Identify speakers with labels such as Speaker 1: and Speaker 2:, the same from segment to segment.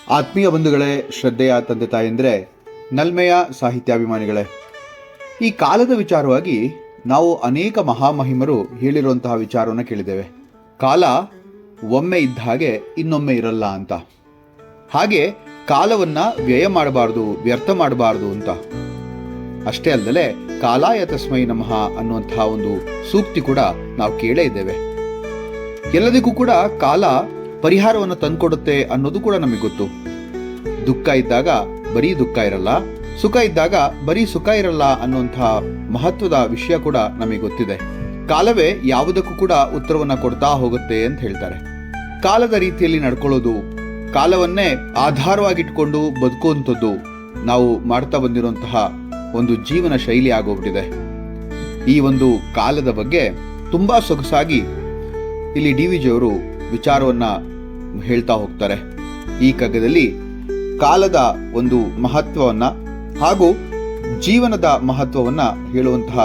Speaker 1: ಆತ್ಮೀಯ ಬಂಧುಗಳೇ, ಶ್ರದ್ಧೆಯ ತಂದೆ ತಾಯಂದ್ರೆ, ನಲ್ಮೆಯ ಸಾಹಿತ್ಯಾಭಿಮಾನಿಗಳೇ, ಈ ಕಾಲದ ವಿಚಾರವಾಗಿ ನಾವು ಅನೇಕ ಮಹಾಮಹಿಮರು ಹೇಳಿರುವಂತಹ ವಿಚಾರವನ್ನು ಕೇಳಿದ್ದೇವೆ. ಕಾಲ ಒಮ್ಮೆ ಇದ್ದ ಹಾಗೆ ಇನ್ನೊಮ್ಮೆ ಇರಲ್ಲ ಅಂತ. ಹಾಗೆ ಕಾಲವನ್ನು ವ್ಯಯ ಮಾಡಬಾರ್ದು, ವ್ಯರ್ಥ ಮಾಡಬಾರ್ದು ಅಂತ. ಅಷ್ಟೇ ಅಲ್ಲದೆ ಕಾಲಾಯ ತಸ್ಮೈ ನಮಃ ಅನ್ನುವಂತಹ ಒಂದು ಸೂಕ್ತಿ ಕೂಡ ನಾವು ಕೇಳೇ ಇದ್ದೇವೆ. ಎಲ್ಲದಕ್ಕೂ ಕೂಡ ಕಾಲ ಪರಿಹಾರವನ್ನು ತಂದುಕೊಡುತ್ತೆ ಅನ್ನೋದು ಕೂಡ ನಮಗೆ ಗೊತ್ತು. ದುಃಖ ಇದ್ದಾಗ ಬರೀ ದುಃಖ ಇರಲ್ಲ, ಸುಖ ಇದ್ದಾಗ ಬರೀ ಸುಖ ಇರಲ್ಲ ಅನ್ನುವಂತಹ ಮಹತ್ವದ ವಿಷಯ ಕೂಡ ನಮಗೆ ಗೊತ್ತಿದೆ. ಕಾಲವೇ ಯಾವುದಕ್ಕೂ ಕೂಡ ಉತ್ತರವನ್ನ ಕೊಡ್ತಾ ಹೋಗುತ್ತೆ ಅಂತ ಹೇಳ್ತಾರೆ. ಕಾಲದ ರೀತಿಯಲ್ಲಿ ನಡ್ಕೊಳ್ಳೋದು, ಕಾಲವನ್ನೇ ಆಧಾರವಾಗಿಟ್ಕೊಂಡು ಬದುಕುವಂಥದ್ದು ನಾವು ಮಾಡ್ತಾ ಬಂದಿರುವಂತಹ ಒಂದು ಜೀವನ ಶೈಲಿ ಆಗೋಗ್ಬಿಟ್ಟಿದೆ. ಈ ಒಂದು ಕಾಲದ ಬಗ್ಗೆ ತುಂಬಾ ಸೊಗಸಾಗಿ ಇಲ್ಲಿ DVG ಅವರು ವಿಚಾರವನ್ನ ಹೇಳ್ತಾ ಹೋಗ್ತಾರೆ. ಈ ಕಗ್ಗದಲ್ಲಿ ಕಾಲದ ಒಂದು ಮಹತ್ವವನ್ನ ಹಾಗೂ ಜೀವನದ ಮಹತ್ವವನ್ನ ಹೇಳುವಂತಹ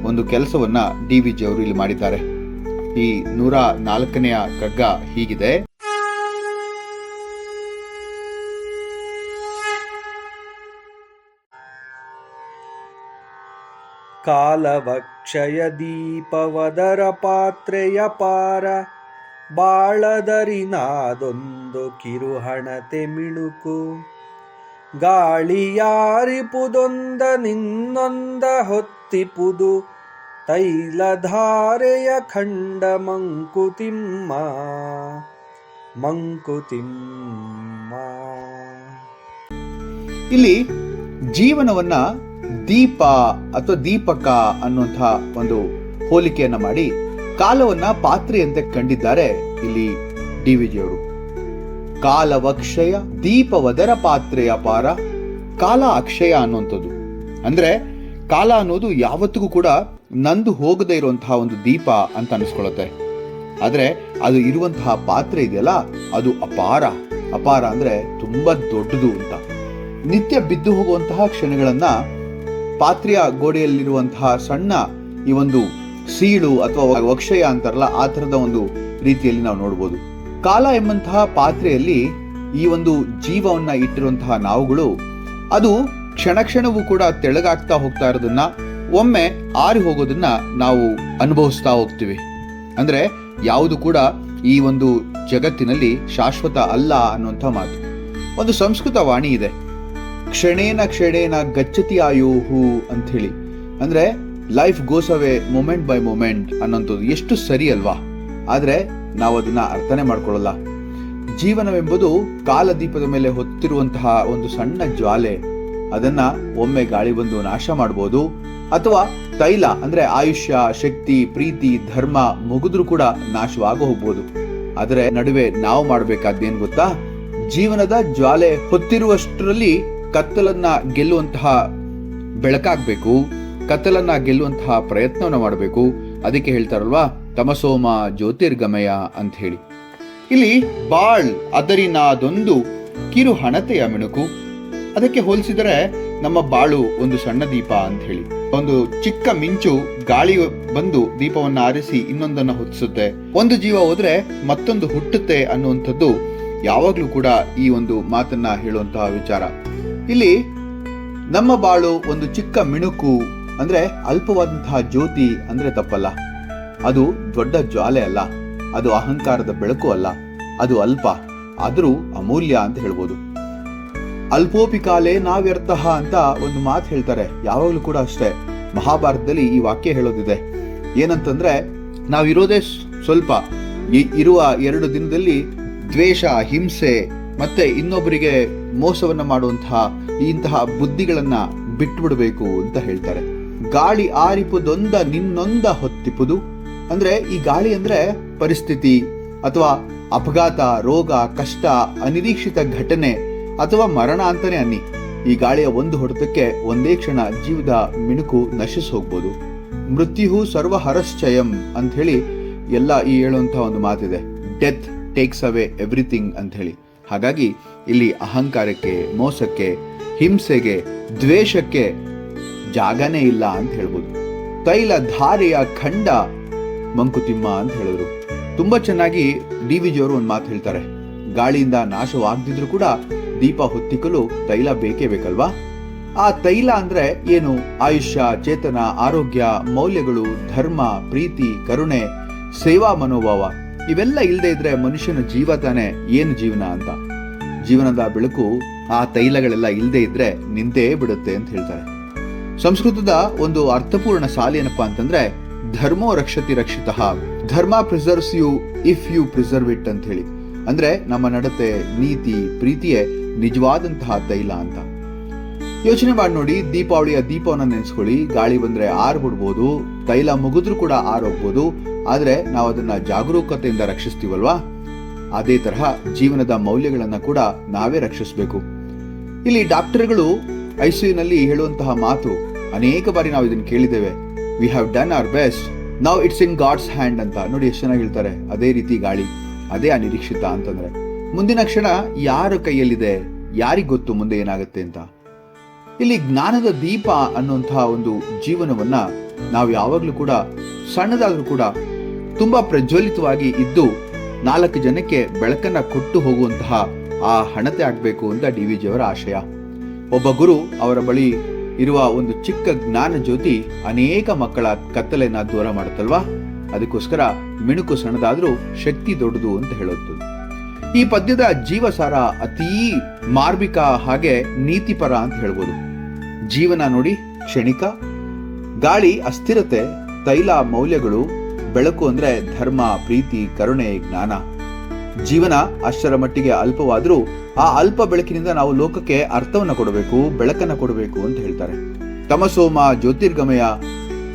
Speaker 1: ಒಂದು ಕೆಲಸವನ್ನ DVG ಅವರು ಇಲ್ಲಿ ಮಾಡಿದ್ದಾರೆ. ಈ 104ನೆಯ ಕಗ್ಗ ಹೀಗಿದೆ.
Speaker 2: ಕಾಲವಕ್ಷಯ ದೀಪವದರ ಪಾತ್ರೆಯ ಪಾರ, ಬಾಳದರಿನಾದೊಂದು ಕಿರುಹಣತೆ ಮಿಣುಕು, ಗಾಳಿಯಾರಿಪುದೊಂದ ನಿನ್ನೊಂದ ಹೊತ್ತಿಪುದು, ತೈಲಧಾರೆಯ ಖಂಡ ಮಂಕುತಿಮ್ಮ ಮಂಕುತಿಮ್ಮ.
Speaker 1: ಇಲ್ಲಿ ಜೀವನವನ್ನ ದೀಪ ಅಥವಾ ದೀಪಕ ಅನ್ನುವಂತಹ ಒಂದು ಹೋಲಿಕೆಯನ್ನ ಮಾಡಿ ಕಾಲವನ್ನ ಪಾತ್ರೆಯಂತೆ ಕಂಡಿದ್ದಾರೆ ಇಲ್ಲಿ DVG ಅವರು. ಕಾಲವಕ್ಷಯ ದೀಪವದರ ಪಾತ್ರೆಯ ಪಾರ. ಕಾಲ ಅಕ್ಷಯ ಅನ್ನುವಂಥದ್ದು ಅಂದ್ರೆ ಕಾಲ ಅನ್ನೋದು ಯಾವತ್ತಿಗೂ ಕೂಡ ನಂದು ಹೋಗದೇ ಇರುವಂತಹ ಒಂದು ದೀಪ ಅಂತ ಅನಿಸ್ಕೊಳ್ಳುತ್ತೆ. ಆದ್ರೆ ಅದು ಇರುವಂತಹ ಪಾತ್ರೆ ಇದೆಯಲ್ಲ, ಅದು ಅಪಾರ. ಅಪಾರ ಅಂದ್ರೆ ತುಂಬಾ ದೊಡ್ಡದು ಅಂತ. ನಿತ್ಯ ಬಿದ್ದು ಹೋಗುವಂತಹ ಕ್ಷಣಗಳನ್ನ ಪಾತ್ರೆಯ ಗೋಡೆಯಲ್ಲಿರುವಂತಹ ಸಣ್ಣ ಈ ಒಂದು ಸೀಳು ಅಥವಾ ವಕ್ಷಯ ಅಂತಾರಲ್ಲ, ಆ ತರದ ಒಂದು ರೀತಿಯಲ್ಲಿ ನಾವು ನೋಡ್ಬೋದು. ಕಾಲ ಎಂಬಂತಹ ಪಾತ್ರೆಯಲ್ಲಿ ಈ ಒಂದು ಜೀವವನ್ನ ಇಟ್ಟಿರುವಂತಹ ನಾವುಗಳು ಅದು ಕ್ಷಣ ಕ್ಷಣವೂ ಕೂಡ ತೆಳಗಾಗ್ತಾ ಹೋಗ್ತಾ ಇರೋದನ್ನ, ಒಮ್ಮೆ ಆರಿ ಹೋಗೋದನ್ನ ನಾವು ಅನುಭವಿಸ್ತಾ ಹೋಗ್ತೀವಿ. ಅಂದ್ರೆ ಯಾವುದು ಕೂಡ ಈ ಒಂದು ಜಗತ್ತಿನಲ್ಲಿ ಶಾಶ್ವತ ಅಲ್ಲ ಅನ್ನುವಂಥ ಮಾತು. ಒಂದು ಸಂಸ್ಕೃತ ವಾಣಿ ಇದೆ, ಕ್ಷಣೇನ ಕ್ಷಣೇನ ಗಚ್ಚತಿ ಆಯುಹು ಅಂತ ಹೇಳಿ. ಅಂದ್ರೆ life goes away moment by moment ಅನ್ನೋಂಥದ್ದು ಎಷ್ಟು ಸರಿ ಅಲ್ವಾ? ಆದ್ರೆ ನಾವು ಅದನ್ನ ಅರ್ಥನೇ ಮಾಡ್ಕೊಳ್ಳಲ್ಲ. ಜೀವನವೆಂಬುದು ಕಾಲದೀಪದ ಮೇಲೆ ಹೊತ್ತಿರುವಂತಹ ಒಂದು ಸಣ್ಣ ಜ್ವಾಲೆ. ಅದನ್ನ ಒಮ್ಮೆ ಗಾಳಿ ಬಂದು ನಾಶ ಮಾಡಬಹುದು, ಅಥವಾ ತೈಲ ಅಂದ್ರೆ ಆಯುಷ್ಯ, ಶಕ್ತಿ, ಪ್ರೀತಿ, ಧರ್ಮ ಮುಗಿದ್ರೂ ಕೂಡ ನಾಶವಾಗಿ ಹೋಗ್ಬೋದು. ಆದ್ರೆ ನಡುವೆ ನಾವು ಮಾಡ್ಬೇಕಾದ್ದೇನ್ ಗೊತ್ತಾ? ಜೀವನದ ಜ್ವಾಲೆ ಹೊತ್ತಿರುವಷ್ಟರಲ್ಲಿ ಕತ್ತಲನ್ನ ಗೆಲ್ಲುವಂತಹ ಬೆಳಕಾಗ್ಬೇಕು, ಕತ್ತಲನ್ನ ಗೆಲ್ಲುವಂತಹ ಪ್ರಯತ್ನವನ್ನ ಮಾಡಬೇಕು. ಅದಕ್ಕೆ ಹೇಳ್ತಾರಲ್ವಾ, ತಮಸೋಮ ಜ್ಯೋತಿರ್ಗಮಯ ಅಂತ ಹೇಳಿ. ಇಲ್ಲಿ ಬಾಳ್ ಅದರಿನಾದೊಂದು ಕಿರು ಹಣತೆಯ ಮಿಣುಕು. ಅದಕ್ಕೆ ಹೋಲಿಸಿದರೆ ನಮ್ಮ ಬಾಳು ಒಂದು ಸಣ್ಣ ದೀಪ ಅಂತ ಹೇಳಿ. ಒಂದು ಚಿಕ್ಕ ಮಿಂಚು ಗಾಳಿ ಬಂದು ದೀಪವನ್ನ ಆರಿಸಿ ಇನ್ನೊಂದನ್ನ ಹೊತ್ತಿಸುತ್ತೆ. ಒಂದು ಜೀವ ಹೋದ್ರೆ ಮತ್ತೊಂದು ಹುಟ್ಟುತ್ತೆ ಅನ್ನುವಂಥದ್ದು ಯಾವಾಗ್ಲೂ ಕೂಡ ಈ ಒಂದು ಮಾತನ್ನ ಹೇಳುವಂತಹ ವಿಚಾರ. ಇಲ್ಲಿ ನಮ್ಮ ಬಾಳು ಒಂದು ಚಿಕ್ಕ ಮಿಣುಕು ಅಂದ್ರೆ ಅಲ್ಪವಾದಂತಹ ಜ್ಯೋತಿ ಅಂದ್ರೆ ತಪ್ಪಲ್ಲ. ಅದು ದೊಡ್ಡ ಜ್ವಾಲೆ ಅಲ್ಲ, ಅದು ಅಹಂಕಾರದ ಬೆಳಕು ಅಲ್ಲ, ಅದು ಅಲ್ಪ ಆದ್ರೂ ಅಮೂಲ್ಯ ಅಂತ ಹೇಳ್ಬೋದು. ಅಲ್ಪೋಪಿ ಕಾಲೇ ನಾವ್ಯರ್ಥ ಅಂತ ಒಂದು ಮಾತು ಹೇಳ್ತಾರೆ. ಯಾವಾಗ್ಲೂ ಕೂಡ ಅಷ್ಟೇ, ಮಹಾಭಾರತದಲ್ಲಿ ಈ ವಾಕ್ಯ ಹೇಳೋದಿದೆ. ಏನಂತಂದ್ರೆ, ನಾವಿರೋದೇ ಸ್ವಲ್ಪ, ಇರುವ 2 ದಿನದಲ್ಲಿ ದ್ವೇಷ, ಹಿಂಸೆ ಮತ್ತೆ ಇನ್ನೊಬ್ಬರಿಗೆ ಮೋಸವನ್ನ ಮಾಡುವಂತಹ ಇಂತಹ ಬುದ್ಧಿಗಳನ್ನ ಬಿಟ್ಬಿಡ್ಬೇಕು ಅಂತ ಹೇಳ್ತಾರೆ. ಗಾಳಿ ಆರಿಪುದೊಂದ ನಿನ್ನೊಂದ ಹೊತ್ತಿಪುದು. ಅಂದ್ರೆ ಈ ಗಾಳಿ ಅಂದ್ರೆ ಪರಿಸ್ಥಿತಿ ಅಥವಾ ಅಪಘಾತ, ರೋಗ, ಕಷ್ಟ, ಅನಿರೀಕ್ಷಿತ ಘಟನೆ ಅಥವಾ ಮರಣ ಅಂತಾನೆ ಅನ್ನಿ. ಈ ಗಾಳಿಯ ಒಂದು ಹೊಡೆತಕ್ಕೆ ಒಂದೇ ಕ್ಷಣ ಜೀವದ ಮಿಣುಕು ನಶಿಸಿ ಹೋಗ್ಬೋದು. ಮೃತ್ಯು ಸರ್ವ ಹರಶ್ಚಯಂ ಅಂತ ಹೇಳಿ ಎಲ್ಲ ಈ ಹೇಳುವಂತಹ ಒಂದು ಮಾತಿದೆ. ಡೆತ್ ಟೇಕ್ಸ್ ಅವೇ ಎವ್ರಿಥಿಂಗ್ ಅಂತ ಹೇಳಿ. ಹಾಗಾಗಿ ಇಲ್ಲಿ ಅಹಂಕಾರಕ್ಕೆ, ಮೋಸಕ್ಕೆ, ಹಿಂಸೆಗೆ, ದ್ವೇಷಕ್ಕೆ ಜಾಗನೇ ಇಲ್ಲ ಅಂತ ಹೇಳ್ಬೋದು. ತೈಲ ಧಾರೆಯ ಖಂಡ ಮಂಕುತಿಮ್ಮ ಅಂತ ಹೇಳಿದ್ರು. ತುಂಬಾ ಚೆನ್ನಾಗಿ DVG ಅವರು ಒಂದು ಮಾತು ಹೇಳ್ತಾರೆ. ಗಾಳಿಯಿಂದ ನಾಶವಾಗದಿದ್ರು ಕೂಡ ದೀಪ ಹೊತ್ತಿಕಲು ತೈಲ ಬೇಕೇ ಬೇಕಲ್ವಾ? ಆ ತೈಲ ಅಂದ್ರೆ ಏನು? ಆಯುಷ್ಯ, ಚೇತನ, ಆರೋಗ್ಯ, ಮೌಲ್ಯಗಳು, ಧರ್ಮ, ಪ್ರೀತಿ, ಕರುಣೆ, ಸೇವಾ ಮನೋಭಾವ ಇವೆಲ್ಲ ಇಲ್ಲದೆ ಇದ್ರೆ ಮನುಷ್ಯನ ಜೀವ ತಾನೆ ಏನು ಜೀವನ ಅಂತ. ಜೀವನದ ಬೆಳಕು ಆ ತೈಲಗಳೆಲ್ಲ ಇಲ್ಲದೆ ಇದ್ರೆ ನಿಂತೇ ಬಿಡುತ್ತೆ ಅಂತ ಹೇಳ್ತಾರೆ. ಸಂಸ್ಕೃತದ ಒಂದು ಅರ್ಥಪೂರ್ಣ ಸಾಲು ಏನಪ್ಪಾ ಅಂತಂದ್ರೆ, ಧರ್ಮೋ ರಕ್ಷತಿ ರಕ್ಷಿತಃ, dharma preserves you if you preserve it ಅಂತ ಹೇಳಿ. ಅಂದ್ರೆ ನಮ್ಮ ನಡತೆ, ನೀತಿ, ಪ್ರೀತಿಯೇ ನಿಜವಾದಂತಹ ತೈಲ ಅಂತ. ಯೋಚನೆ ಮಾಡಿ ನೋಡಿ, ದೀಪಾವಳಿಯ ದೀಪವನ್ನ ನೆನೆಸ್ಕೊಳ್ಳಿ. ಗಾಳಿ ಬಂದ್ರೆ ಆರ್ಬಿಡ್ಬೋದು, ತೈಲ ಮುಗಿದ್ರೂ ಕೂಡ ಆರೋಗ್ಬೋದು, ಆದ್ರೆ ನಾವು ಅದನ್ನ ಜಾಗರೂಕತೆಯಿಂದ ರಕ್ಷಿಸ್ತೀವಲ್ವಾ? ಅದೇ ತರಹ ಜೀವನದ ಮೌಲ್ಯಗಳನ್ನ ಕೂಡ ನಾವೇ ರಕ್ಷಿಸಬೇಕು. ಇಲ್ಲಿ ಡಾಕ್ಟರ್ಗಳು ಐಸಿಯುನಲ್ಲಿ ಹೇಳುವಂತಹ ಮಾತು ಅನೇಕ ಬಾರಿ ನಾವು ಇದನ್ನು ಕೇಳಿದ್ದೇವೆ. We have done our best, now it's in God's hand ಅಂತ. ನೋಡಿ ಎಷ್ಟು ಚೆನ್ನಾಗಿ ಹೇಳ್ತಾರೆ. ಅದೇ ರೀತಿ ಗಾಳಿ, ಅದೇ ಅನಿರೀಕ್ಷಿತ ಅಂತಂದ್ರೆ ಮುಂದಿನ ಕ್ಷಣ ಯಾರ ಕೈಯಲ್ಲಿದೆ, ಯಾರಿಗ್ ಗೊತ್ತು ಮುಂದೆ ಏನಾಗುತ್ತೆ ಅಂತ. ಇಲ್ಲಿ ಜ್ಞಾನದ ದೀಪ ಅನ್ನುವಂತಹ ಒಂದು ಜೀವನವನ್ನ ನಾವು ಯಾವಾಗ್ಲೂ ಕೂಡ ಸಣ್ಣದಾದ್ರೂ ಕೂಡ ತುಂಬಾ ಪ್ರಜ್ವಲಿತವಾಗಿ ಇದ್ದು 4 ಜನಕ್ಕೆ ಬೆಳಕನ್ನ ಕೊಟ್ಟು ಹೋಗುವಂತಹ ಆ ಹಣತೆ ಆಗ್ಬೇಕು ಅಂತ DVG ಅವರ ಆಶಯ. ಒಬ್ಬ ಗುರು ಅವರ ಬಳಿ ಇರುವ ಒಂದು ಚಿಕ್ಕ ಜ್ಞಾನ ಜ್ಯೋತಿ ಅನೇಕ ಮಕ್ಕಳ ಕತ್ತಲೆಯನ್ನ ದೂರ ಮಾಡುತ್ತಲ್ವಾ? ಅದಕ್ಕೋಸ್ಕರ ಮಿಣುಕು ಸಣ್ಣದಾದ್ರೂ ಶಕ್ತಿ ದೊಡ್ಡದು ಅಂತ ಹೇಳೋದು. ಈ ಪದ್ಯದ ಜೀವಸಾರ ಅತೀ ಮಾರ್ಮಿಕ, ಹಾಗೆ ನೀತಿಪರ ಅಂತ ಹೇಳ್ಬೋದು. ಜೀವನ ನೋಡಿ ಕ್ಷಣಿಕ, ಗಾಳಿ ಅಸ್ಥಿರತೆ, ತೈಲ ಮೌಲ್ಯಗಳು, ಬೆಳಕು ಅಂದ್ರೆ ಧರ್ಮ, ಪ್ರೀತಿ, ಕರುಣೆ, ಜ್ಞಾನ. ಜೀವನ ಅಷ್ಟರ ಮಟ್ಟಿಗೆ ಅಲ್ಪವಾದ್ರೂ ಆ ಅಲ್ಪ ಬೆಳಕಿನಿಂದ ನಾವು ಲೋಕಕ್ಕೆ ಅರ್ಥವನ್ನ ಕೊಡಬೇಕು, ಬೆಳಕನ್ನ ಕೊಡಬೇಕು ಅಂತ ಹೇಳ್ತಾರೆ. ತಮಸೋಮ ಜ್ಯೋತಿರ್ಗಮಯ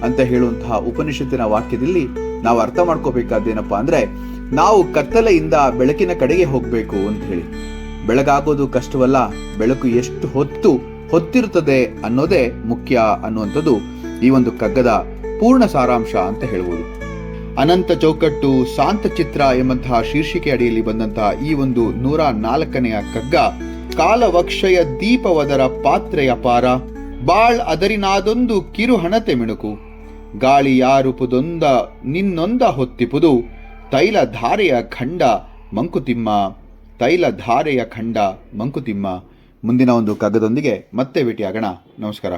Speaker 1: ಅಂತ ಹೇಳುವಂತಹ ಉಪನಿಷತ್ತಿನ ವಾಕ್ಯದಲ್ಲಿ ನಾವು ಅರ್ಥ ಮಾಡ್ಕೋಬೇಕಾದ್ದೇನಪ್ಪಾ ಅಂದ್ರೆ, ನಾವು ಕತ್ತಲೆಯಿಂದ ಬೆಳಕಿನ ಕಡೆಗೆ ಹೋಗ್ಬೇಕು ಅಂತ ಹೇಳಿ. ಬೆಳಗಾಗೋದು ಕಷ್ಟವಲ್ಲ, ಬೆಳಕು ಎಷ್ಟು ಹೊತ್ತಿರುತ್ತದೆ ಅನ್ನೋದೇ ಮುಖ್ಯ ಅನ್ನುವಂಥದ್ದು ಈ ಒಂದು ಕಗ್ಗದ ಪೂರ್ಣ ಸಾರಾಂಶ ಅಂತ ಹೇಳ್ಬೋದು. ಅನಂತ ಚೌಕಟ್ಟು ಶಾಂತ ಚಿತ್ರ ಎಂಬಂತಹ ಶೀರ್ಷಿಕೆ ಅಡಿಯಲ್ಲಿ ಬಂದಂತಹ ಈ ಒಂದು 104ನೆಯ ಕಗ್ಗ, ಕಾಲವಕ್ಷಯ ದೀಪವದರ ಪಾತ್ರೆಯ ಪಾರ, ಬಾಳ್ ಅದರಿನಾದೊಂದು ಕಿರು ಹಣತೆ ಮಿಣುಕು, ಗಾಳಿ ಯಾರುಪುದೊಂದ ನಿನ್ನೊಂದ ಹೊತ್ತಿಪುದು, ತೈಲ ಧಾರೆಯ ಖಂಡ ಮಂಕುತಿಮ್ಮ, ತೈಲ ಧಾರೆಯ ಖಂಡ ಮಂಕುತಿಮ್ಮ. ಮುಂದಿನ ಒಂದು ಕಗ್ಗದೊಂದಿಗೆ ಮತ್ತೆ ಭೇಟಿಯಾಗೋಣ. ನಮಸ್ಕಾರ.